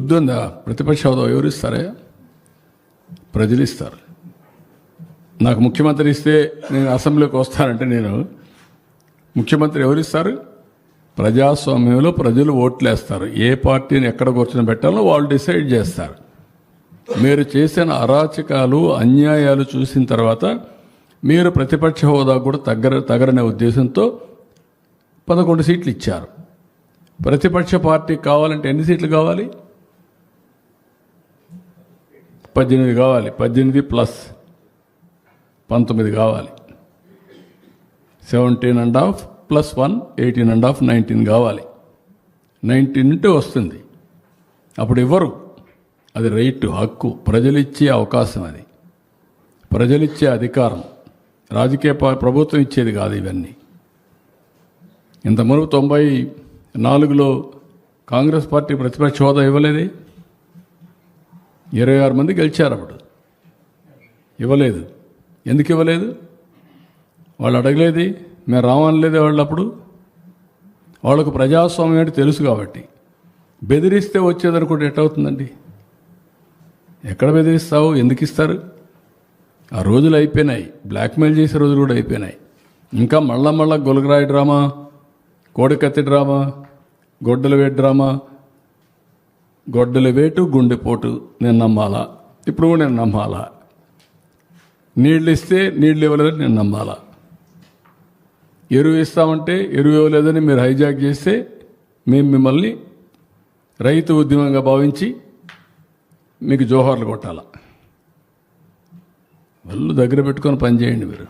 బుద్ధి ఉందా? ప్రతిపక్ష హోదా ఎవరు ఇస్తారా? ప్రజలు ఇస్తారు. నాకు ముఖ్యమంత్రి ఇస్తే నేను అసెంబ్లీకి వస్తానంటే నేను ముఖ్యమంత్రి ఎవరిస్తారు? ప్రజాస్వామ్యంలో ప్రజలు ఓట్లేస్తారు. ఏ పార్టీని ఎక్కడ కూర్చొని పెట్టాలో వాళ్ళు డిసైడ్ చేస్తారు. మీరు చేసిన అరాచకాలు అన్యాయాలు చూసిన తర్వాత మీరు ప్రతిపక్ష హోదా కూడా తగరనే ఉద్దేశంతో 11 సీట్లు ఇచ్చారు. ప్రతిపక్ష పార్టీ కావాలంటే ఎన్ని సీట్లు కావాలి? 18 కావాలి. 18 ప్లస్ 19 కావాలి. 17.5 ప్లస్ 1 18.5 19 కావాలి. 19 ఉంటే వస్తుంది. అప్పుడు ఇవ్వరు. అది రైట్, హక్కు, ప్రజలిచ్చే అవకాశం, అది ప్రజలిచ్చే అధికారం. రాజకీయ ప్రభుత్వం ఇచ్చేది కాదు ఇవన్నీ. ఇంతకుముందు 94లో కాంగ్రెస్ పార్టీ ప్రతిపక్ష హోదా ఇవ్వలేదే. 26 మంది గెలిచారు. అప్పుడు ఇవ్వలేదు. ఎందుకు ఇవ్వలేదు? వాళ్ళు అడగలేది, మేము రావనలేదే వాళ్ళు. అప్పుడు వాళ్ళకు ప్రజాస్వామ్యం అంటే తెలుసు కాబట్టి. బెదిరిస్తే వచ్చేదనుకుంటే ఎట్టవుతుందండి? ఎక్కడ బెదిరిస్తావు? ఎందుకు ఇస్తారు? ఆ రోజులు అయిపోయినాయి. బ్లాక్మెయిల్ చేసే రోజులు కూడా అయిపోయినాయి. ఇంకా మళ్ళా గొలగరాయి డ్రామా, కోడికత్తి డ్రామా, గొడ్డల వేటు డ్రామా. గొడ్డల వేటు గుండెపోటు నేను నమ్మాలా? ఇప్పుడు కూడా నేను నమ్మాలా? నీళ్ళు ఇస్తే నీళ్ళు ఇవ్వలేదని నేను నమ్మాలా? ఎరువు ఇస్తామంటే ఎరువు ఇవ్వలేదని మీరు హైజాక్ చేస్తే మేము మిమ్మల్ని రైతు ఉద్యమంగా భావించి మీకు జోహార్లు కొట్టాలా? వాళ్ళు దగ్గర పెట్టుకొని పనిచేయండి మీరు.